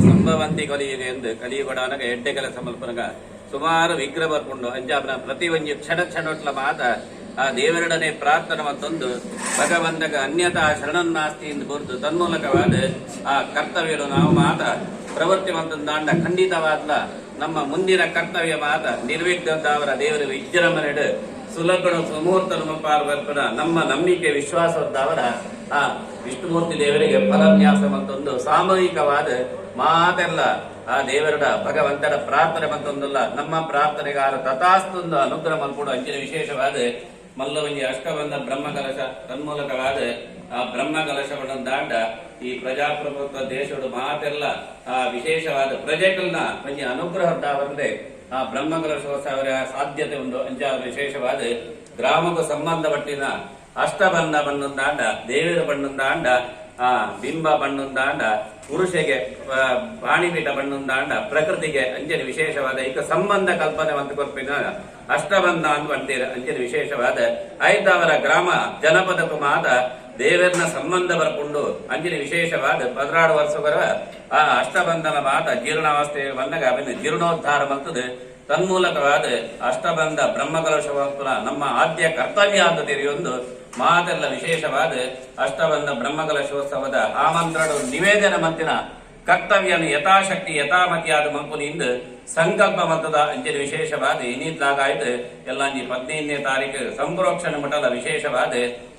ಸಂಭವಂತಿ ಕಲಿಯುಗೆ ಎಂದು ಕಲಿಯುಗಡಾನಗ ಎಡ್ಡೆಗಲ ಸಮಲ್ಪನಗ ಸುಮಾರು ವಿಗ್ರಹ ಬರ್ಕೊಂಡು ಅಂಜಾಬ್ನ ಪ್ರತಿ ಒಂದು ಕ್ಷಣ ಮಾತ ಆ ದೇವರಡನೆ ಪ್ರಾರ್ಥನೆ ಮತ್ತೊಂದು ಭಗವಂತಗ ಅನ್ಯತಾ ಶರಣನ್ನಾಸ್ತಿ ಎಂದು ಬರೆದು ತನ್ಮೂಲಕವಾದ ಆ ಕರ್ತವ್ಯಗಳು ನಾವು ಮಾತ ಪ್ರವೃತ್ತಿ ಮಂತಂದಾಂಡ ಖಂಡಿತವಾದ ನಮ್ಮ ಮುಂದಿನ ಕರ್ತವ್ಯ ಮಾತ ನಿರ್ವಿಘ್ನದ ಅವರ ದೇವರ ವಿಜೃಂಭಣೆಡು ಸುಲಭ ಸುಮೂರ್ತ ಪಾಲ್ಗೊಳ್ಪನ ನಮ್ಮ ನಂಬಿಕೆ ವಿಶ್ವಾಸದವರ ಆ ವಿಷ್ಣುಮೂರ್ತಿ ದೇವರಿಗೆ ಫಲನ್ಯಾಸ ಮತ್ತೊಂದು ಸಾಮೂಹಿಕವಾದ ಮಾತೆಲ್ಲ ಆ ದೇವರ ಭಗವಂತನ ಪ್ರಾರ್ಥನೆ ಮತ್ತೊಂದಲ್ಲ ನಮ್ಮ ಪ್ರಾರ್ಥನೆಗಾರ ತಥಾಸ್ತೊಂದು ಅನುಗ್ರಹ ಮಲ್ಪಡು ಅಂಚಿನ ವಿಶೇಷವಾದ ಮಲ್ಲವಂಜಿ ಅಷ್ಟಬಂಧ ಬ್ರಹ್ಮಕಲಶ ತನ್ಮೂಲಕವಾದ ಆ ಬ್ರಹ್ಮಕಲಶವನ್ನು ದಾಂಡ ಈ ಪ್ರಜಾಪ್ರಭುತ್ವ ದೇಶದ ಮಾತೆಲ್ಲ ಆ ವಿಶೇಷವಾದ ಪ್ರಜೆಗಳನ್ನ ಒಂಜಿ ಅನುಗ್ರಹ ಬಂದ್ರೆ ಆ ಬ್ರಹ್ಮಕಲಶೋತ್ಸವ ಸಾಧ್ಯತೆ ಒಂದು ಅಂಚಾದ ವಿಶೇಷವಾದ ಗ್ರಾಮಕ್ಕೂ ಸಂಬಂಧಪಟ್ಟಿನ ಅಷ್ಟಬಂಧ ಬಣ್ಣದಾಂಡ ದೇವರ ಬಣ್ಣದಾಂಡ ಆ ಬಿಂಬ ಬಣ್ಣದಾಂಡ ಪುರುಷಗೆ ಬಾಣಿಪೀಠ ಬಣ್ಣದಾಂಡ ಪ್ರಕೃತಿಗೆ ಅಂಜನಿ ವಿಶೇಷವಾದ ಈಗ ಸಂಬಂಧ ಕಲ್ಪನೆ ಅಂತ ಕೊರ್ಪಿನ ಅಷ್ಟಬಂಧ ಅಂತ ಅಂತೀರ ಅಂಜನಿ ವಿಶೇಷವಾದ ಐದವರ ಗ್ರಾಮ ಜನಪದಕ್ಕೂ ಮಾದ ದೇವರನ್ನ ಸಂಬಂಧ ಬರ್ಕೊಂಡು ಅಂಜನಿ ವಿಶೇಷವಾದ 16 ವರ್ಷಗಳ ಆ ಅಷ್ಟಬಂಧನ ಮಾತ ಜೀರ್ಣಾವಸ್ಥೆ ಬಂದಾಗ ಅವನ ಜೀರ್ಣೋದ್ಧಾರ ಬಂತದೆ ತನ್ಮೂಲಕವಾದ ಅಷ್ಟಬಂಧ ಬ್ರಹ್ಮಕಲಶವಂತನ ನಮ್ಮ ಆದ್ಯ ಕರ್ತವ್ಯ ಅಂತ ತಿಳಿಯೊಂದು ಮಾತೆಲ್ಲ ವಿಶೇಷವಾದ ಅಷ್ಟಬಂಧ ಬ್ರಹ್ಮಕಲಶೋತ್ಸವದ ಆಮಂತ್ರಣ ನಿವೇದನ ಮಂತಿನ ಕರ್ತವ್ಯನ ಯಥಾಶಕ್ತಿ ಯಥಾಮತಿಯಾದ ಮಂಪುನಿಂದ ಸಂಕಲ್ಪ ಮತದ ಅಂಚನೆ ವಿಶೇಷವಾದ ಇನ್ನಿದ್ಲಾಗಾಯ್ತು ಎಲ್ಲಂಜಿ 15ನೇ ತಾರೀಕು ಸಂಪ್ರೋಕ್ಷಣ ಮಠದ ವಿಶೇಷವಾದ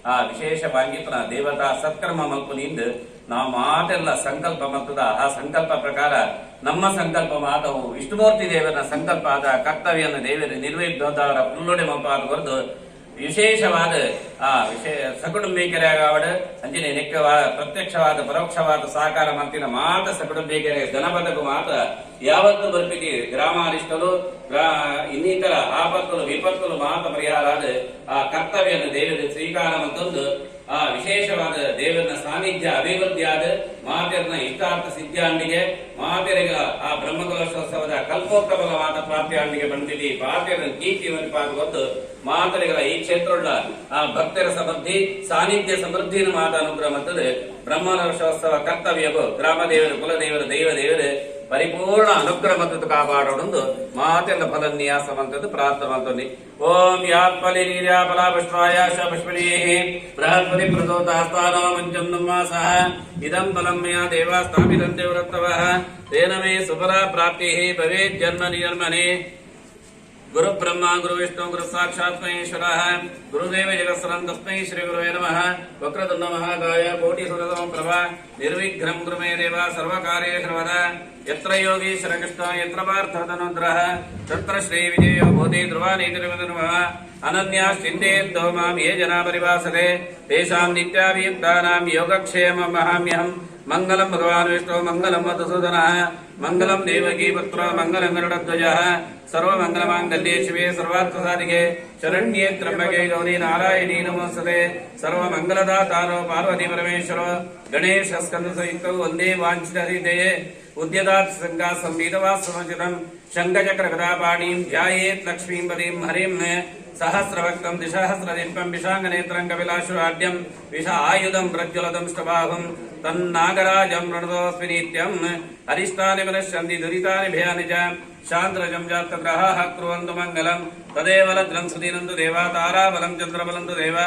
ಆ ವಿಶೇಷವಾಗಿನ ದೇವತಾ ಸತ್ಕರ್ಮ ಮಂಪುನಿಂದ ನಾವು ಮಾತೆಲ್ಲ ಸಂಕಲ್ಪ ಮತದ ಆ ಸಂಕಲ್ಪ ಪ್ರಕಾರ ನಮ್ಮ ಸಂಕಲ್ಪ ಮಾತವು ವಿಷ್ಣುಮೂರ್ತಿ ದೇವರ ಸಂಕಲ್ಪ ಆದ ಕರ್ತವ್ಯನ ದೇವರ ನಿರ್ವಹಿಸಿದವರ ಪುಲ್ಲೊಡೆ ಮಂಪಾದ ಹೊರದು ವಿಶೇಷವಾದ ಆ ಸಕುಟುಂಬಿಕರಾಗವಡ ಅಂಜನೆ ನೆಕ್ಕವಾದ ಪ್ರತ್ಯಕ್ಷವಾದ ಪರೋಕ್ಷವಾದ ಸಹಕಾರ ಮಂತಿನ ಮಾತ ಸಕುಟುಂಬಿಕರ ಜನಪದಕ್ಕೂ ಮಾತ ಯಾವತ್ತು ಬರ್ಪಿಗೆ ಗ್ರಾಮಾರಿಷ್ಟಲು ಇನ್ನಿತರ ಆಪತ್ತುಲು ವಿಪತ್ತುಲು ಮಾತ ಪರಿಹಾರ ಆ ಕರ್ತವ್ಯನ ದೇವರ ಸ್ವೀಕಾರ ಮತ್ತೊಂದು ಆ ವಿಶೇಷವಾದ ದೇವರನ ಸಾನ್ನಿಧ್ಯ ಅಭಿವೃದ್ಧಿ ಆದ ಮಾತೆರನ ಇಷ್ಟಾರ್ಥ ಸಿದ್ಧಿಯಾண்டிಗೆ ಮಾತೆರೆಗ ಆ ಬ್ರಹ್ಮಕಲಶೋತ್ಸವದ ಕಲ್ಪೋಕ್ತಬಲವಾದ ಪ್ರಾಪ್ತಿಯಾண்டிಗೆ ಬಂದಿದೆ ಪಾತೆರ ಕೀರ್ತಿ ಹೊತ್ತು ಮಾತೆರೆಗಳ ಈ ಕ್ಷೇತ್ರದ ಆ ಭಕ್ತರ ಸಮೃದ್ಧಿ ಸಾನ್ನಿಧ್ಯ ಸಮೃದ್ಧಿಯನ್ನು ಮಾತ ಅನುಗ್ರಹ ಮತ್ತದೆ ಬ್ರಹ್ಮಕಲಶೋತ್ಸವ ಕರ್ತವ್ಯವು ಗ್ರಾಮ ದೇವರು ಕುಲದೇವರು ದೈವ ದೇವರು ಪರಿಪೂರ್ಣ ಅನುಗ್ರಹ ಮತ್ತು ಕಾಪಾಡೋದು ಮಾತೆಲ್ಲ ಫಲನ್ಯಾಸವಂತದ್ದು ಪ್ರಾರ್ಥನೆ ಓಂ ಯಾತ್ಫಲಿ ನೀರ್ಯಾಫಲಾಪುಷ್ಪಾಯ ಪುಷ್ಪಣೀ ಬೃಹಸ್ಪತಿ ಪ್ರಸೋತಾಸ್ತಾನೋ ಮಂಚಂ ನಮ್ಮಾಸಃ ಇದಂ ಫಲಂ ಮಯಾ ದೇವಾ ಸ್ಥಾಪಿತಂ ದೇವರತ್ತವಃ ತೇನ ಮೇ ಸುಫಲ ಪ್ರಾಪ್ತಿ ಭವೇತ್ ಜನ್ಮ ನಿಜನ್ಮನೆ ಗುರು ಬ್ರಹ್ಮ ಗುರು ವಿಷ್ಣು ಗುರು ಸಾಕ್ಷಾತ್ ಮಹೇಶ್ವರ ಗುರುದೇವ ಜಗತ್ಸರಂ ತಸ್ಮೈ ಶ್ರೀ ಗುರುವೇ ನಮಃ ವಕ್ರತುಂಡ ಮಹಾಕಾಯ ಕೋಟಿ ಸೂರ್ಯಸಮಃ ಪ್ರಭಾ ನಿರ್ವಿಘ್ನಂ ಕುರು ಮೇ ದೇವ ಸರ್ವಕಾರ್ಯೇಷು ಸರ್ವದಾ ಯತ್ರ ಯೋಗೀಶ್ವರ ಕೃಷ್ಣ ಯತ್ರ ಪಾರ್ಥತನುಗ್ರಹ ತತ್ರ ಶ್ರೀ ವಿಜಯೋ ಭೂತಿ ಧ್ರುವಾನೀತಿರ್ಮಃ ಅನನ್ಯಾಶ್ಚಿಂತೆಯಂತೋ ಮಾಂ ಯೇ ಜನಾ ಪರಿಭಾಸತೆ ತೇಷಾಂ ನಿತ್ಯಾಭಿಯುಕ್ತಾನಾಂ ಯೋಗಕ್ಷೇಮಂ ಮಹಾಮ್ಯಹಂ ಮಂಗಲಂ ಭಗವಾನ್ ವಿಷ್ಣು ಮಂಗಲಂ ಮಧುಸೂದನಃ ಮಂಗಲಂ ದೇವಕೀ ಪುತ್ರ ಮಂಗಲಂ ಗರುಡಧ್ವಜಃ ಸರ್ವಮಂಗಲಮಾಂಗಲ್ಯೇ ಶಿವೆ ಸರ್ವಾರ್ಥಸಾಧಿಕೆ ಶರಣ್ಯೇ ತ್ರ್ಯಂಬಕೆ ಗೌರಿ ನಾರಾಯಣೀ ನಮೋಸ್ತುತೆ ಸರ್ವಮಂಗಲದಾತಾರೋ ಪಾರ್ವತಿ ಪರಮೇಶ್ವರೋ ಗಣೇಶ ಸ್ಕಂದ ಸಂಯುಕ್ತೌ ವಂದೇ ವಾಂಛಿತಹೃದಯೇ ಉದ್ಯದಾತ್ ಸಂಗಾ ಸಂವೀತವಾತ್ ಸಮಚಿತಂ ಶಂಖಚಕ್ರ ಗದಾಪಾಣೀಂ ಧ್ಯಾಯೇತ್ ಲಕ್ಷ್ಮೀಂ ಪದೀಂ ಹರಿಂ ಸಹಸ್ರವಕ್ತಂ ದಿಸಹಸ್ರದೀಪಂ ವಿಶಾಂಗನೇತ್ರಂ ಕಪಿಲಾಶ್ವಾಡ್ಯಂ ವಿಷ ಆಯುಧಂ ಪ್ರಜ್ವಲದಂ ಷ್ಟಬಾಹುಂ ತನ್ನಾಗರಾಜಂ ಪ್ರಣತೋಸ್ಮಿ ನಿತ್ಯಂ ಅರಿಷ್ಟಾನಿ ಮನಶ್ಯಂತಿ ದುರಿತಾನಿ ಭಯಾನಿ ಚ ಶಾಂತ್ರಜಂ ಜಾತಗ್ರಹಾಃ ಕುರ್ವಂತು ಮಂಗಲಂ ತದೇವ ಲಗ್ನಂ ಸುದೀನಂತು ದೇವ ತಾರಾಬಲಂ ಚಂದ್ರಬಲಂತು ದೇವ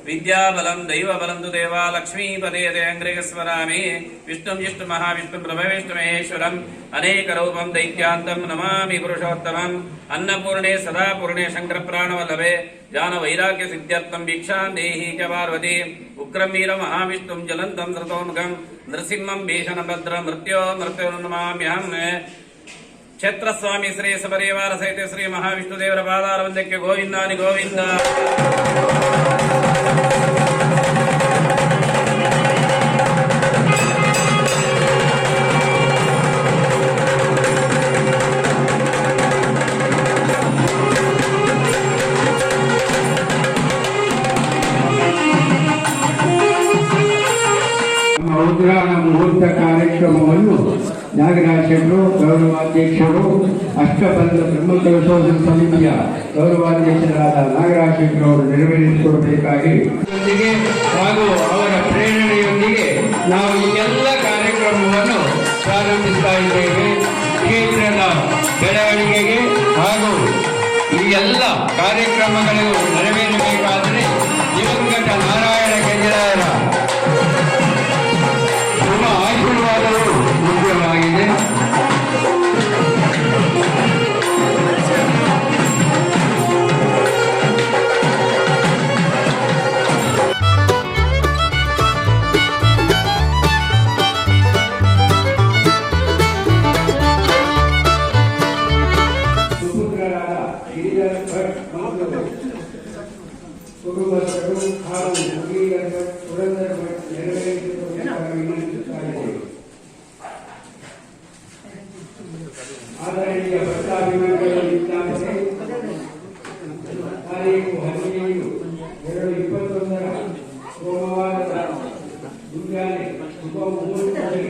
ವಿದ್ಯಾಬಲಂ ದೈವಬಲಂತು ದೇವ ಲಕ್ಷ್ಮೀಪದೇ ಅಂಗ್ರಿಗ ಸ್ಮರಾಮಿ ವಿಷ್ಣುಂ ಜಿಷ್ಣು ಮಹಾವಿಷ್ಣು ಪ್ರಭವಿಷ್ಣು ಮಹೇಶ್ವರಂ ಅನೇಕ ರೂಪಂ ದೈತ್ಯಾಂತಂ ನಮಾಮಿ ಪುರುಷೋತ್ತಮಂ ಅನ್ನಪೂರ್ಣೆ ಸದಾಪೂರ್ಣೆ ಶಂಕರ ಪ್ರಾಣವಲ್ಲಭೆ ಜಾನ ವೈರಾಗ್ಯ ಸಿದ್ಧ್ಯರ್ಥಂ ಭಿಕ್ಷಾಂ ದೇಹಿ ಚ ಪಾರ್ವತಿ ಉಗ್ರಂ ವೀರ ಮಹಾವಿಷ್ಣುಂ ಜ್ವಲಂತಂ ಸೃತೋಮುಖಂ ನೃಸಿಂಹಂ ಭೀಷಣ ಭದ್ರ ಮೃತ್ಯೋ ನಮಾಮ್ಯಹಂ ಕ್ಷೇತ್ರಸ್ವಾಮಿ ಶ್ರೀ ಸಪರಿವಾರ ಸಹಿತ ಶ್ರೀ ಮಹಾವಿಷ್ಣುದೇವರ ಪಾದಾರ ವಂದಕ್ಕೆ ಗೋವಿಂದಾನಿ ಗೋವಿಂದ ನಾಗರಾಜರು ಗೌರವಾಧ್ಯಕ್ಷರು ಅಷ್ಟಬಂಧ ಬ್ರಹ್ಮಕಲಶೋಧನ ಸಮಿತಿಯ ಗೌರವಾಧ್ಯಕ್ಷರಾದ ನಾಗರಾಜರು ಅವರು ನೆರವೇರಿಸಿಕೊಡಬೇಕಾಗಿ ಹಾಗೂ ಅವರ ಪ್ರೇರಣೆಯೊಂದಿಗೆ ನಾವು ಈ ಎಲ್ಲ ಕಾರ್ಯಕ್ರಮವನ್ನು ಪ್ರಾರಂಭಿಸ್ತಾ ಇದ್ದೇವೆ. ಕ್ಷೇತ್ರದ ಬೆಳವಣಿಗೆಗೆ ಹಾಗೂ ಈ ಎಲ್ಲ ಕಾರ್ಯಕ್ರಮಗಳಿಗೂ ನೆರವೇರಬೇಕಾದರೆ ದಿವಂಗತ ನಾರಾಯಣ ಕೆಂಜರಾಯರ ಶುಭ ಆಶೀರ್ವಾದವು ಮುಖ್ಯವಾಗಿದೆ. ಕುಟುಂಬಸ್ಥರು ಹಾಗೂ ಪುರಂದರ ನೆರವೇರಿಸಬೇಕಾಗಿ ವಿನಂತಿಸುತ್ತಾರೆ. ಆದರಣೀಯ ಭಕ್ತಾಭಿಮಾನಿಗಳ ವಿಜ್ಞಾಪನೆ ತಾರೀಖು 15/2/21 ಸೋಮವಾರದ ಮುಂಜಾನೆ ಶುಭ ಮುಹೂರ್ತದಲ್ಲಿ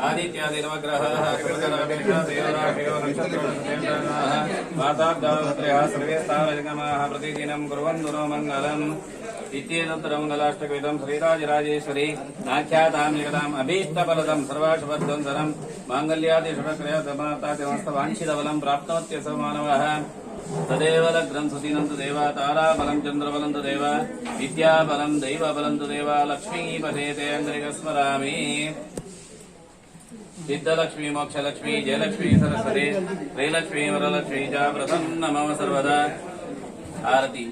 आदित्यादि नवग्रहाः माताब्दावत्रयः सर्वे स्थावरजङ्गमाः प्रतिदिनं कुर्वन्तु नो मङ्गलम् इत्येतत्तरमङ्गलाष्टकविदं श्रीराजराजेश्वरी नाख्यातां जगदाम् अभीष्टफलदं सर्वाशुभध्वंसनं माङ्गल्यादिशुभक्रियातमातातिमस्तवाञ्छितफलं प्राप्नोत्यसौ मानवः तदेव लग्नं सुदिनं तदेव ताराबलं चन्द्रबलं तदेव विद्याबलं दैवबलं तदेव लक्ष्मीपदे ते अङ्घ्रिकस्मरामि सिद्धलक्ष्मी मोक्षलक्ष्मी जयलक्ष्मी सरस्वती श्रीलक्ष्मी वरलक्ष्मी च प्रसन्न मम सर्वदा आरती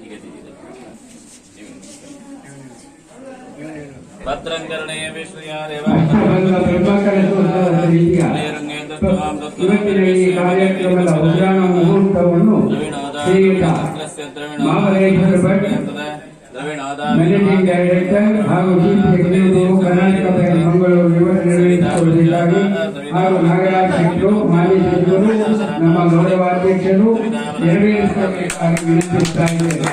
भद्रं कर्णे विश्रिया ಇವತ್ತಿನ ಈ ಕಾರ್ಯಕ್ರಮದ ಉದ್ಯಾನ ಮುಹೂರ್ತವನ್ನು ಶ್ರೀಯುತ ಮಾಮಲೇಶ್ವರ ಭಟ್ ಮ್ಯಾನೇಜಿಂಗ್ ಡೈರೆಕ್ಟರ್ ಹಾಗೂ chief executive Karnataka bank Mangaluru ಇವರು ನಿರ್ವಹಿಸಿಕೊಳ್ಳುವುದಾಗಿ ಹಾಗೂ ನಾಗರಾಜ್ ಶೆಟ್ಟರು ಮಾಜಿ ಸಚಿವರು ನಮ್ಮ ಗೌರವ ಅಧ್ಯಕ್ಷರು ನೆರವೇರಿಸಬೇಕಾಗಿ ವಿನಂತಿಸುತ್ತಾ ಇದ್ದೇವೆ.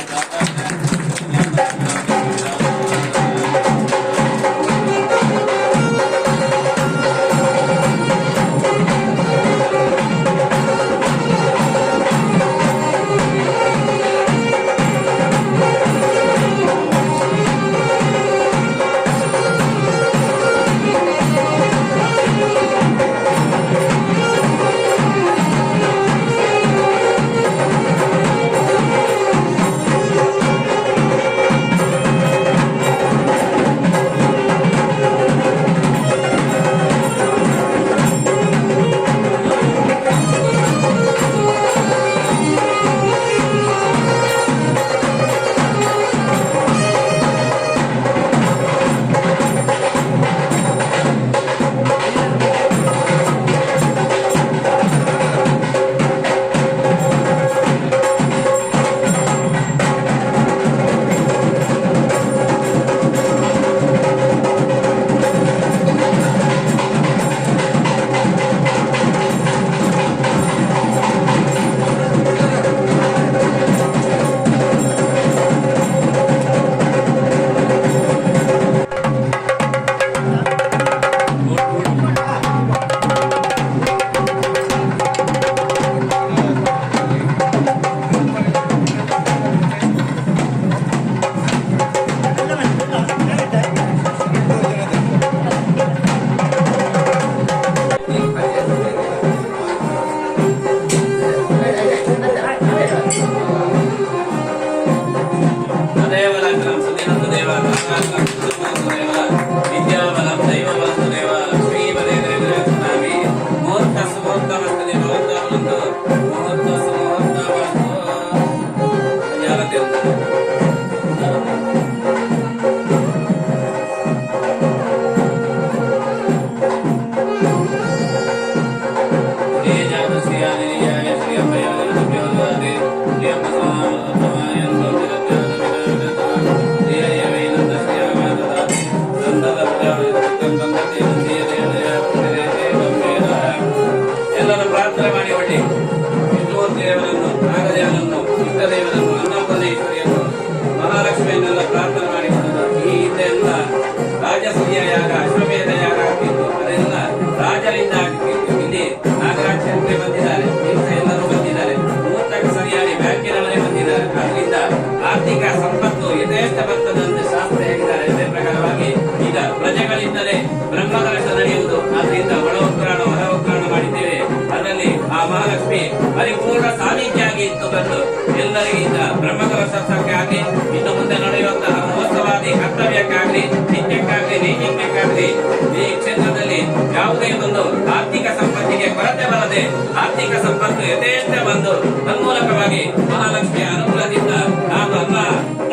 ಪರಿಪೂರ್ಣ ಸಾನ್ನಿಧ್ಯಾಗಿ ಇತ್ತು ಬಂದು ಎಲ್ಲರಿಗಿಂತ ಬ್ರಹ್ಮಕಲಶಕ್ಕಾಗಿ ಇನ್ನು ಮುಂದೆ ನಡೆಯುವಂತಹ ಮಹೋತ್ಸವಾದಿ ಕರ್ತವ್ಯಕ್ಕಾಗಲಿ ನಿತ್ಯಕ್ಕಾಗಲಿ ನೈಮಿತ್ಯಕ್ಕಾಗಲಿ ಈ ಕ್ಷೇತ್ರದಲ್ಲಿ ಯಾವುದೇ ಒಂದು ಆರ್ಥಿಕ ಸಂಪತ್ತಿಗೆ ಕೊರತೆ ಬರದೆ ಆರ್ಥಿಕ ಸಂಪತ್ತು ಯಥೇಚ್ಛ ಬಂದು ತನ್ಮೂಲಕವಾಗಿ ಮಹಾಲಕ್ಷ್ಮಿಯ ಅನುಕೂಲದಿಂದ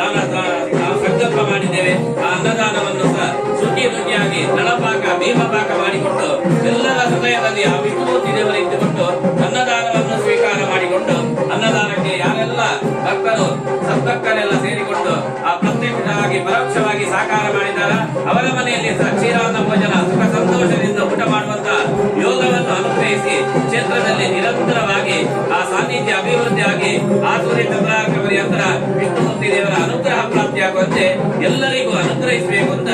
ನಾವು ಸಂಕಲ್ಪ ಮಾಡಿದ್ದೇವೆ. ಆ ಅನ್ನದಾನವನ್ನು ಸಹ ಶುಚಿ ರುಚಿಯಾಗಿ ನಳಪಾಕ ಭೀಮಪಾಕ ಮಾಡಿಕೊಂಡು ಎಲ್ಲರ ಹೃದಯದಲ್ಲಿ ಆ ವಿಷ್ಣುಮೂರ್ತಿ ದೇವರು ಇಟ್ಟುಕೊಂಡು ಅನ್ನದಾನವನ್ನು ಸ್ವೀಕಾರ ಮಾಡಿಕೊಂಡು ಅನ್ನದಾನಕ್ಕೆ ಯಾರೆಲ್ಲ ಭಕ್ತರು ಸದ್ಭಕ್ತರೆಲ್ಲ ಸೇರಿಕೊಂಡು ಆ ಪ್ರತ್ಯಕ್ಷವಾಗಿ ಪರೋಕ್ಷವಾಗಿ ಸಾಕಾರ ಮಾಡಿದಾರ ಅವರ ಮನೆಯಲ್ಲಿ ಸಹ ಕ್ಷೀರಾನ್ನ ಭೋಜನ ಸುಖ ಸಂತೋಷದಿಂದ ಊಟ ಮಾಡುವಂತಹ ಯೋಗವನ್ನು ಅನುಗ್ರಹಿಸಿ ಕ್ಷೇತ್ರದಲ್ಲಿ ನಿರಂತರವಾಗಿ ಆ ಸಾನ್ನಿಧ್ಯ ಅಭಿವೃದ್ಧಿಯಾಗಿ ಆ ಸೂರ್ಯ ಚಂದ್ರಾರ್ಕ ಪರ್ಯಂತರ ವಿಷ್ಣುಮೂರ್ತಿ ದೇವರ ಅನುಗ್ರಹ ಪ್ರಾಪ್ತಿಯಾಗುವಂತೆ ಎಲ್ಲರಿಗೂ ಅನುಗ್ರಹಿಸಬೇಕು ಅಂತ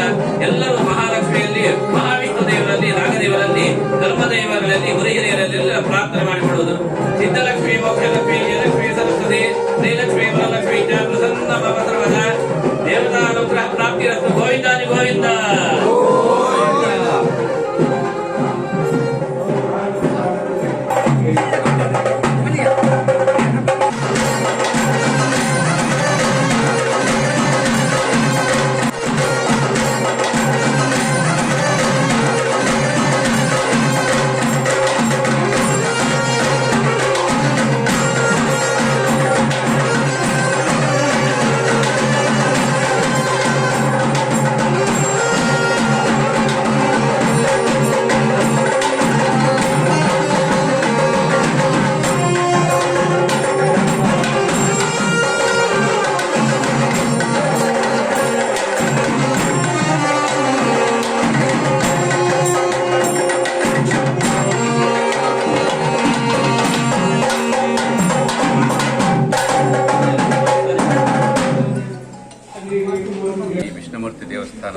ಎಲ್ಲರೂ ಮಹಾಲಕ್ಷ್ಮಿಯಲ್ಲಿ ಮಹಾವಿಷ್ಣು ದೇವರಲ್ಲಿ ನಾಗದೇವರಲ್ಲಿ ಧರ್ಮದೇವರಲ್ಲಿ ಗುರುಹಿರಿಯರಲ್ಲೆಲ್ಲ ಪ್ರಾರ್ಥನೆ ಮಾಡಿಕೊಳ್ಳುವುದು. ಸಿದ್ಧಲಕ್ಷ್ಮಿ ಮೋಕ್ಷಲಕ್ಷ್ಮಿ ಜಯಲಕ್ಷ್ಮಿ ಸರಸ್ವತಿ ಶ್ರೀಲಕ್ಷ್ಮಿ ವರಲಕ್ಷ್ಮಿ ಚ ಪ್ರಸನ್ನ ಭವ ಸರ್ವದಾ ದೇವತಾ ಅನುಗ್ರಹ ಪ್ರಾಪ್ತಿರಸ್ತು. ಗೋವಿಂದಾನಿ ಗೋವಿಂದ.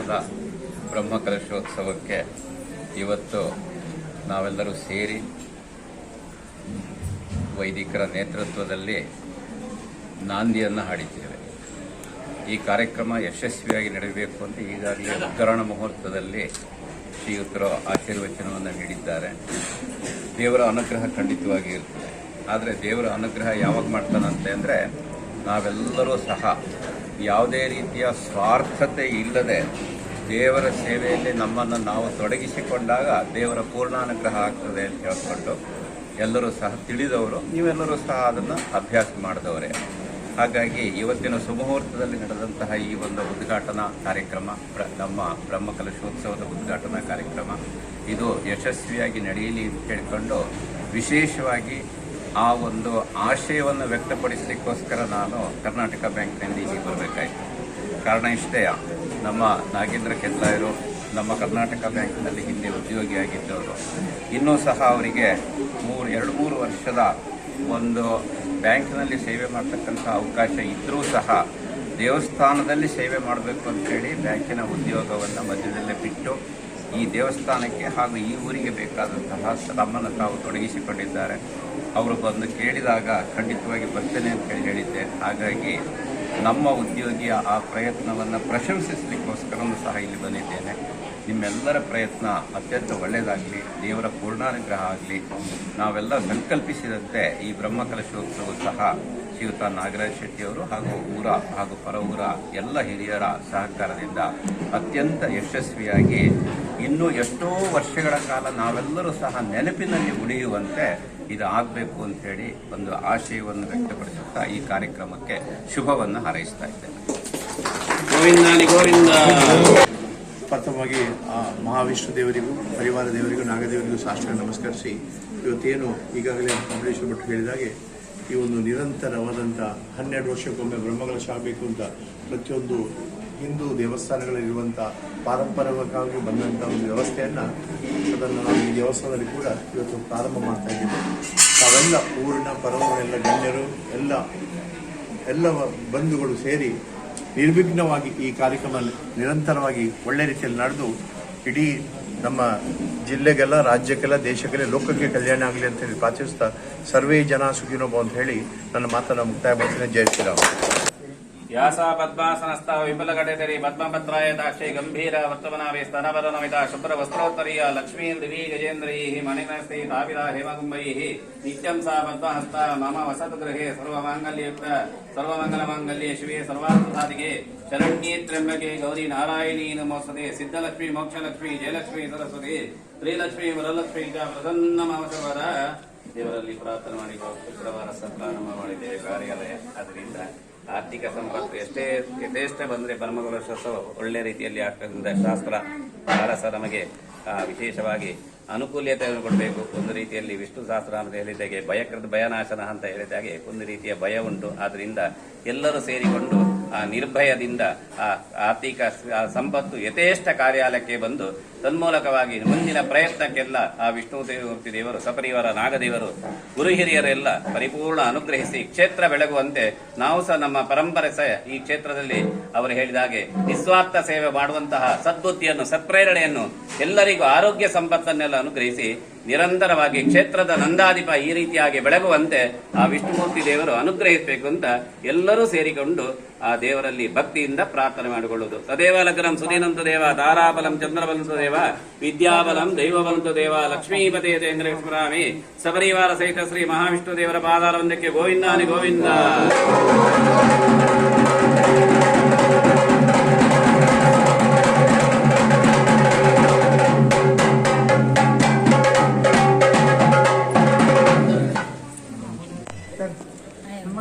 ವರ್ಷದ ಬ್ರಹ್ಮಕಲಶೋತ್ಸವಕ್ಕೆ ಇವತ್ತು ನಾವೆಲ್ಲರೂ ಸೇರಿ ವೈದಿಕರ ನೇತೃತ್ವದಲ್ಲಿ ನಾಂದಿಯನ್ನು ಹಾಡಿದ್ದೇವೆ. ಈ ಕಾರ್ಯಕ್ರಮ ಯಶಸ್ವಿಯಾಗಿ ನಡೆಯಬೇಕು ಅಂತ ಈಗಾಗಲೇ ಉದ್ಘಾಟನಾ ಮುಹೂರ್ತದಲ್ಲಿ ಶ್ರೀಯುತರು ಆಶೀರ್ವಚನವನ್ನು ನೀಡಿದ್ದಾರೆ. ದೇವರ ಅನುಗ್ರಹ ಖಂಡಿತವಾಗಿ ಇರ್ತದೆ. ಆದರೆ ದೇವರ ಅನುಗ್ರಹ ಯಾವಾಗ ಮಾಡ್ತಾನಂತೆ ಅಂದರೆ, ನಾವೆಲ್ಲರೂ ಸಹ ಯಾವುದೇ ರೀತಿಯ ಸ್ವಾರ್ಥತೆ ಇಲ್ಲದೆ ದೇವರ ಸೇವೆಯಲ್ಲಿ ನಮ್ಮನ್ನು ನಾವು ತೊಡಗಿಸಿಕೊಂಡಾಗ ದೇವರ ಪೂರ್ಣಾನುಗ್ರಹ ಆಗ್ತದೆ ಅಂತ ಹೇಳ್ಕೊಂಡು ಎಲ್ಲರೂ ಸಹ ತಿಳಿದವರು, ನೀವೆಲ್ಲರೂ ಸಹ ಅದನ್ನು ಅಭ್ಯಾಸ ಮಾಡಿದವರೇ. ಹಾಗಾಗಿ ಇವತ್ತಿನ ಸುಮುಹೂರ್ತದಲ್ಲಿ ನಡೆದಂತಹ ಈ ಒಂದು ಉದ್ಘಾಟನಾ ಕಾರ್ಯಕ್ರಮ, ನಮ್ಮ ಬ್ರಹ್ಮಕಲಶೋತ್ಸವದ ಉದ್ಘಾಟನಾ ಕಾರ್ಯಕ್ರಮ ಇದು ಯಶಸ್ವಿಯಾಗಿ ನಡೆಯಲಿ ಅಂತ ಹೇಳಿಕೊಂಡು ವಿಶೇಷವಾಗಿ ಆ ಒಂದು ಆಶಯವನ್ನು ವ್ಯಕ್ತಪಡಿಸಲಿಕ್ಕೋಸ್ಕರ ನಾನು ಕರ್ನಾಟಕ ಬ್ಯಾಂಕ್ನಲ್ಲಿ ಇಲ್ಲಿ ಬರಬೇಕಾಯಿತು. ಕಾರಣ ಇಷ್ಟೇ, ನಮ್ಮ ನಾಗೇಂದ್ರ ಕೆದ್ಲಾಯರು ನಮ್ಮ ಕರ್ನಾಟಕ ಬ್ಯಾಂಕ್ನಲ್ಲಿ ಹಿಂದೆ ಉದ್ಯೋಗಿಯಾಗಿದ್ದವರು, ಇನ್ನೂ ಸಹ ಅವರಿಗೆ 2-3 ವರ್ಷದ ಒಂದು ಬ್ಯಾಂಕ್ನಲ್ಲಿ ಸೇವೆ ಮಾಡ್ತಕ್ಕಂಥ ಅವಕಾಶ ಇದ್ದರೂ ಸಹ ದೇವಸ್ಥಾನದಲ್ಲಿ ಸೇವೆ ಮಾಡಬೇಕು ಅಂತೇಳಿ ಬ್ಯಾಂಕಿನ ಉದ್ಯೋಗವನ್ನು ಮಧ್ಯದಲ್ಲೇ ಬಿಟ್ಟು ಈ ದೇವಸ್ಥಾನಕ್ಕೆ ಹಾಗೂ ಈ ಊರಿಗೆ ಬೇಕಾದಂತಹ ತಮ್ಮನ್ನು ತಾವು ತೊಡಗಿಸಿಕೊಂಡಿದ್ದಾರೆ. ಅವರು ಬಂದು ಕೇಳಿದಾಗ ಖಂಡಿತವಾಗಿ ಬರ್ತೇನೆ ಅಂತೇಳಿ ಹೇಳಿದ್ದೆ. ಹಾಗಾಗಿ ನಮ್ಮ ಉದ್ಯೋಗಿಯ ಆ ಪ್ರಯತ್ನವನ್ನು ಪ್ರಶಂಸಿಸಲಿಕ್ಕೋಸ್ಕರವೂ ಸಹ ಇಲ್ಲಿ ಬಂದಿದ್ದೇನೆ. ನಿಮ್ಮೆಲ್ಲರ ಪ್ರಯತ್ನ ಅತ್ಯಂತ ಒಳ್ಳೆಯದಾಗಲಿ, ದೇವರ ಪೂರ್ಣಾನುಗ್ರಹ ಆಗಲಿ. ನಾವೆಲ್ಲ ಸಂಕಲ್ಪಿಸಿದಂತೆ ಈ ಬ್ರಹ್ಮಕಲಶೋತ್ಸವ ಸಹ ಶ್ರೀಯುತ ನಾಗರಾಜ್ ಶೆಟ್ಟಿಯವರು ಹಾಗೂ ಊರ ಹಾಗೂ ಪರ ಊರ ಎಲ್ಲ ಹಿರಿಯರ ಸಹಕಾರದಿಂದ ಅತ್ಯಂತ ಯಶಸ್ವಿಯಾಗಿ ಇನ್ನೂ ಎಷ್ಟೋ ವರ್ಷಗಳ ಕಾಲ ನಾವೆಲ್ಲರೂ ಸಹ ನೆನಪಿನಲ್ಲಿ ಉಳಿಯುವಂತೆ ಇದು ಆಗಬೇಕು ಅಂಥೇಳಿ ಒಂದು ಆಶಯವನ್ನು ವ್ಯಕ್ತಪಡಿಸುತ್ತಾ ಈ ಕಾರ್ಯಕ್ರಮಕ್ಕೆ ಶುಭವನ್ನು ಹಾರೈಸ್ತಾ ಇದ್ದೇನೆ. ಗೋವಿಂದಾನಿ ಗೋವಿಂದ. ಪ್ರಥಮವಾಗಿ ಆ ಮಹಾವಿಷ್ಣು ದೇವರಿಗೂ ಪರಿವಾರ ದೇವರಿಗೂ ನಾಗದೇವರಿಗೂ ಸಾಷ್ಟಾಂಗ ನಮಸ್ಕರಿಸಿ, ಇವತ್ತೇನು ಈಗಾಗಲೇ ಅಂಬರೀಶ್ವರ ಭಟ್ರು ಹೇಳಿದಾಗೆ ಈ ಒಂದು ನಿರಂತರವಾದಂಥ 12 ವರ್ಷಕ್ಕೊಮ್ಮೆ ಬ್ರಹ್ಮಕಲಶ ಆಗಬೇಕು ಅಂತ ಪ್ರತಿಯೊಂದು ಹಿಂದೂ ದೇವಸ್ಥಾನಗಳಲ್ಲಿರುವಂಥ ಪಾರಂಪರಿಕವಾಗಿ ಬಂದಂಥ ಒಂದು ವ್ಯವಸ್ಥೆಯನ್ನು ಅದನ್ನು ನಾವು ಈ ದೇವಸ್ಥಾನದಲ್ಲಿ ಕೂಡ ಇವತ್ತು ಪ್ರಾರಂಭ ಮಾಡ್ತಾ ಇದ್ದೀವಿ. ನಾವೆಲ್ಲ ಊರಿನ ಪರವರೆಲ್ಲ ಗಣ್ಯರು ಎಲ್ಲ ಬಂಧುಗಳು ಸೇರಿ ನಿರ್ವಿಘ್ನವಾಗಿ ಈ ಕಾರ್ಯಕ್ರಮ ನಿರಂತರವಾಗಿ ಒಳ್ಳೆ ರೀತಿಯಲ್ಲಿ ನಡೆದು ಇಡೀ ನಮ್ಮ ಜಿಲ್ಲೆಗೆಲ್ಲ, ರಾಜ್ಯಕ್ಕೆಲ್ಲ, ದೇಶಕ್ಕೆಲ್ಲ, ಲೋಕಕ್ಕೆ ಕಲ್ಯಾಣ ಆಗಲಿ ಅಂತ ಹೇಳಿ ಪ್ರಾರ್ಥಿಸ್ತಾ ಸರ್ವೇ ಜನ ಸುಖಿನೋ ಭವ ಅಂತ ಹೇಳಿ ನನ್ನ ಮಾತನ್ನು ಮುಕ್ತಾಯ ಮಾಡ್ತೀನಿ. ಜೈ ಶ್ರೀರಾಮ್. ಯಾಸಾ ಪದ್ಮಾಸನಸ್ಥ ವಿಪುಲಘಟೆತರಿ ಪದ್ಮಪತ್ರಾಯ ದಾಕ್ಷಿ ಗಂಭೀರ ವರ್ತಮನಾಭಿ ಸ್ತನವರನಮಿತ ಶುಭ್ರ ವಸ್ತ್ರೋತ್ತರೀಯ ಲಕ್ಷ್ಮೀ ದಿವಿ ಗಜೇಂದ್ರೈಃ ಮಣಿನಸ್ತಿ ತಾಪಿತ ಹೇಮಗುಂಭೈಃ ನಿತ್ಯಂ ಸಾ ಪದ್ಮಹಸ್ತ ಮಮ ವಸತು ಗೃಹೇ ಸರ್ವಮಾಂಗಲ್ಯಯುಕ್ತ ಸರ್ವಮಂಗಲಮಾಂಗಲ್ಯೆ ಶಿವೆ ಸರ್ವಾರ್ಥಸಾಧಿಕೆ ಶರಣ್ಯೇ ತ್ರ್ಯಂಬಕೆ ಗೌರಿ ನಾರಾಯಣೀ ನಮೋಸ್ತುತೆ ಸಿದ್ಧಲಕ್ಷ್ಮೀ ಮೋಕ್ಷಲಕ್ಷ್ಮೀ ಜಯಲಕ್ಷ್ಮೀ ಸರಸ್ವತಿ ಶ್ರೀಲಕ್ಷ್ಮೀ ವರಲಕ್ಷ್ಮೀ ಚ ಪ್ರಸನ್ನ ಮಮಸವರ. ದೇವರಲ್ಲಿ ಪ್ರಾರ್ಥನೆ ಮಾಡಿ ಶುಕ್ರವಾರ ಸಂಕ್ರಾಂತಿ ಮಾಡಿದ್ದೇವೆ ಕಾರ್ಯಾಲಯ. ಅದರಿಂದ ಆರ್ಥಿಕ ಸಂಪತ್ತು ಯಥೇಷ್ಟ ಬಂದರೆ ಬ್ರಹ್ಮಕಲಶೋತ್ಸವ ಒಳ್ಳೆ ರೀತಿಯಲ್ಲಿ ಆಗ್ತದಿಂದ ಶಾಸ್ತ್ರ ಪಾರಸ ನಮಗೆ ವಿಶೇಷವಾಗಿ ಅನುಕೂಲತೆಯನ್ನು ಕೊಡಬೇಕು. ಒಂದು ರೀತಿಯಲ್ಲಿ ವಿಷ್ಣು ಸಹಸ್ರ ಅಂತ ಹೇಳಿದಾಗೆ ಭಯಕೃತ ಭಯನಾಶನ ಅಂತ ಹೇಳಿದಾಗೆ ಒಂದು ರೀತಿಯ ಭಯ ಉಂಟು. ಆದ್ದರಿಂದ ಎಲ್ಲರೂ ಸೇರಿಕೊಂಡು ಆ ನಿರ್ಭಯದಿಂದ ಆ ಆರ್ಥಿಕ ಸಂಪತ್ತು ಯಥೇಷ್ಟ ಕಾರ್ಯಾಲಯಕ್ಕೆ ಬಂದು ತನ್ಮೂಲಕವಾಗಿ ಮುಂದಿನ ಪ್ರಯತ್ನಕ್ಕೆಲ್ಲ ಆ ವಿಷ್ಣು ಮೂರ್ತಿ ದೇವರು, ಸಪರಿವಾರ ನಾಗದೇವರು, ಗುರು ಹಿರಿಯರೆಲ್ಲ ಪರಿಪೂರ್ಣ ಅನುಗ್ರಹಿಸಿ ಕ್ಷೇತ್ರ ಬೆಳಗುವಂತೆ ನಾವು ಸಹ ನಮ್ಮ ಪರಂಪರೆ ಸಹ ಈ ಕ್ಷೇತ್ರದಲ್ಲಿ ಅವರು ಹೇಳಿದ ಹಾಗೆ ನಿಸ್ವಾರ್ಥ ಸೇವೆ ಮಾಡುವಂತಹ ಸದ್ಬುದ್ಧಿಯನ್ನು, ಸತ್ಪ್ರೇರಣೆಯನ್ನು, ಎಲ್ಲರಿಗೂ ಆರೋಗ್ಯ ಸಂಪತ್ತನ್ನೆಲ್ಲ ಅನುಗ್ರಹಿಸಿ ನಿರಂತರವಾಗಿ ಕ್ಷೇತ್ರದ ನಂದಾಧಿಪ ಈ ರೀತಿಯಾಗಿ ಬೆಳಗುವಂತೆ ಆ ವಿಷ್ಣುಮೂರ್ತಿ ದೇವರು ಅನುಗ್ರಹಿಸಬೇಕು ಅಂತ ಎಲ್ಲರೂ ಸೇರಿಕೊಂಡು ಆ ದೇವರಲ್ಲಿ ಭಕ್ತಿಯಿಂದ ಪ್ರಾರ್ಥನೆ ಮಾಡಿಕೊಳ್ಳುವುದು. ತದೇವ ಲಗ್ನಂ ಸುದೀನಂತು ದೇವ ತಾರಾಬಲಂ ಚಂದ್ರಬಲಂತು ದೇವ ವಿದ್ಯಾಬಲಂ ದೈವಬಲಂತು ದೇವ ಲಕ್ಷ್ಮೀಪತಿ ದೇಂದ್ರ ಸ್ಮರಾಮಿ. ಸಪರಿವಾರ ಸಹಿತ ಶ್ರೀ ಮಹಾವಿಷ್ಣು ದೇವರ ಪಾದಾರವಂದಕ್ಕೆ ಗೋವಿಂದಾನಿ ಗೋವಿಂದ.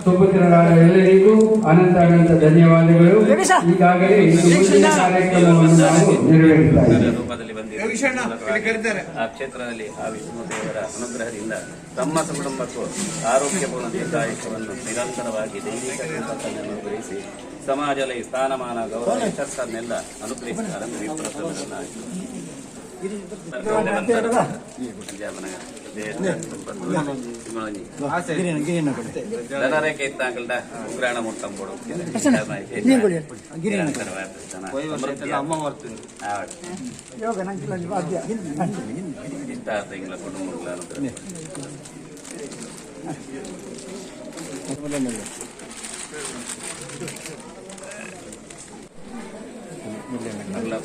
ಸುಪುತ್ರರಾದ ಎಲ್ಲರಿಗೂ ಅನಂತ ಧನ್ಯವಾದಗಳು. ಈಗಾಗಲೇ ಮುಂದಿನ ಕಾರ್ಯಕ್ರಮವನ್ನು ನಾವು ನೆರವೇರಿಸ್ತಾ ಇದ್ದೇವೆ. ಆ ಕ್ಷೇತ್ರದಲ್ಲಿ ಆ ವಿಷ್ಣು ದೇವರ ಅನುಗ್ರಹದಿಂದ ತಮ್ಮ ಕುಟುಂಬಕ್ಕೂ ಆರೋಗ್ಯಪೂರ್ಣ ದೀರ್ಘಾಯುಷ್ಯವನ್ನು ನಿರಂತರವಾಗಿ ದೈವಿಕ ಸಂಪತ್ತನ್ನು ಅನುಗ್ರಹಿಸಿ ಸಮಾಜದಲ್ಲಿ ಸ್ಥಾನಮಾನ ಗೌರವ ಯಶಸ್ಸನ್ನೆಲ್ಲ ಅನುಗ್ರಹಿಸುತ್ತಾರೆ. ಜನರಕ್ಕೆ ಇತ್ತಾಗಲ್ದ ಉಗ್ರಾಣ ಮುಟ್ಟಂ ಕೊಡು ಇಷ್ಟ ತಿಂಗಳ ಕುಟುಂಬಗಳ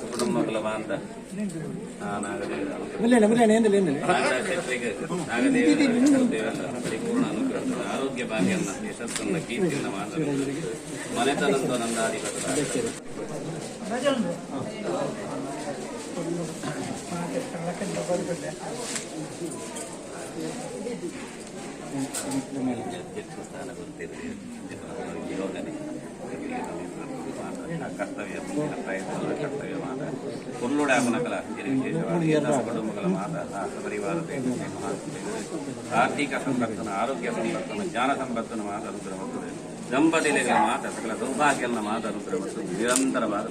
ಕುಟುಂಬಗಳ ಬಾಂಧ ಪರಿಪೂರ್ಣ ಅನುಗ್ರಹ ಆರೋಗ್ಯ ಭಾಗ್ಯನ್ನ ಯಶಸ್ಸನ್ನ ಕೀರ್ತಿಯನ್ನ ಮಾತಾಡುವುದು ಮನೆತನಂತ ನಂದಾಧಿಪತಿ ಸ್ಥಾನ ಗೊತ್ತಿರಲಿ ಯೋಗನೆ ಕರ್ತವ್ಯ ಪ್ರಯತ್ನ ಕರ್ತವ್ಯ ಮಾತ ಕುರುಳುಡ ಮನಕಲ ವಿಶೇಷವಾಗಿ ಕುಟುಂಬಗಳ ಮಾತ ಪರಿವಾರದ ಆರ್ಥಿಕ ಸಂಪತ್ತನ ಆರೋಗ್ಯ ಸಂಪತ್ತನ ಜ್ಞಾನ ಸಂಪತ್ತನ ಮಾತ ಅನುಗ್ರಹ ಬರ್ತದೆ ದಂಪತಿಗಳ ಮಾತ ಸಕಲ ಸೌಭಾಗ್ಯನ ಮಾತ ಅನುಗ್ರಹ ಬರ್ತದೆ ನಿರಂತರವಾದ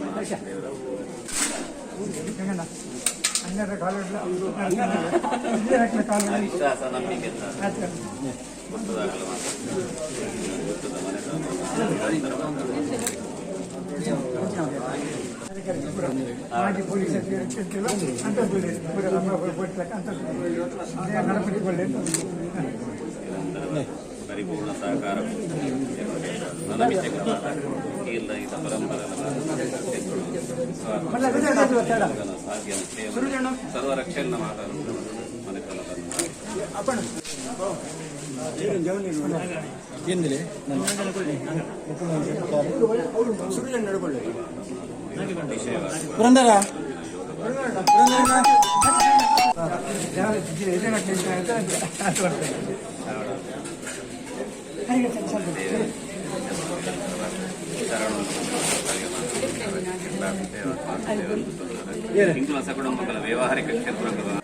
ವಿಶ್ವಾಸ ನಂಬಿಕೆ ಗೊತ್ತದಾಗಲ್ಲ ಗೊತ್ತದ ಪರಿಪೂರ್ಣ ಸಹಕಾರ ಸರ್ವರಕ್ಷೆಯನ್ನು ಮಾತಾಡುವುದು ಪುರಂದರ ಇಂಗ್ಲಸ ಕುಟುಂಬಗಳ ವ್ಯಾವಹಾರಿಕ ಕ್ಷೇತ್ರಗಳ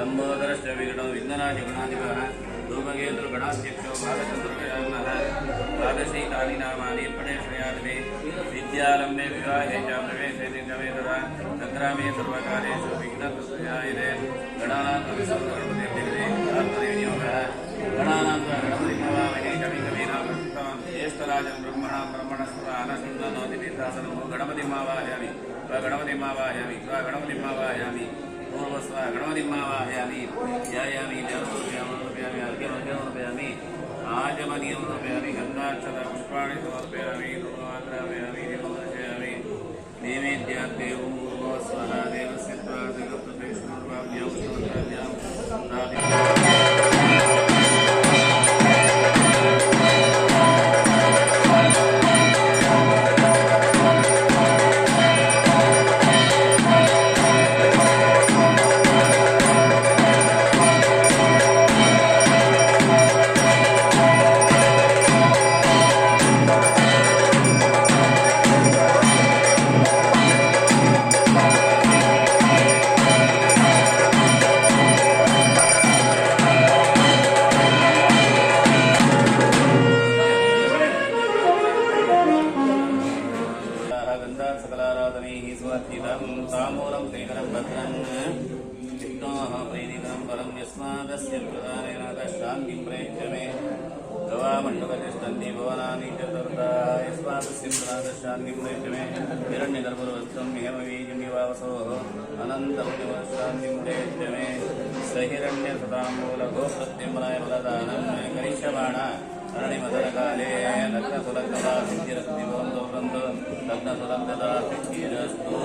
लंबोदरश्च विघ्नो विघ्नराज गणाधिपः धूमकेतुर्गणाध्यक्षो बालचन्द्रगणाधिपः तानि नामानि प्रणेशयामि विद्यारम्भे विवाहे च प्रवेशे निगमे तथा संग्रामे सर्वकालेषु विघ्नप्रसयायते गणानां गणानां गणपतिमवामहे कविकवीनां ज्येष्ठराजं ब्रह्मणां ब्रह्मणस्पत आनशृण्वन्नोतिभिर्दासनं गणपतिमावाहयामि गणपतिमावाहयामि गणपतिमावाहयामि पूर्वस्व गणपतिमावाहयामि ध्यायामि ध्यानमूर्पयामि अर्घ्यमर्घ्यमर्पयामि आचमनीयमर्पयामि गन्धाक्षत पुष्पाणि समर्पयामि धूपमात्रयामि दीपमर्पयामि नैवेद्यार्थे ॐ पूर्वस्वः देवस्य प्रार्थकप्रतिष्ठोर्वाभ्यां स्तोत्राभ्यां काले लग्नसुलग्नदा सिद्धिरस्ति भवन्तु भवन्तु लग्नसुलग्नदा सिद्धिरस्तु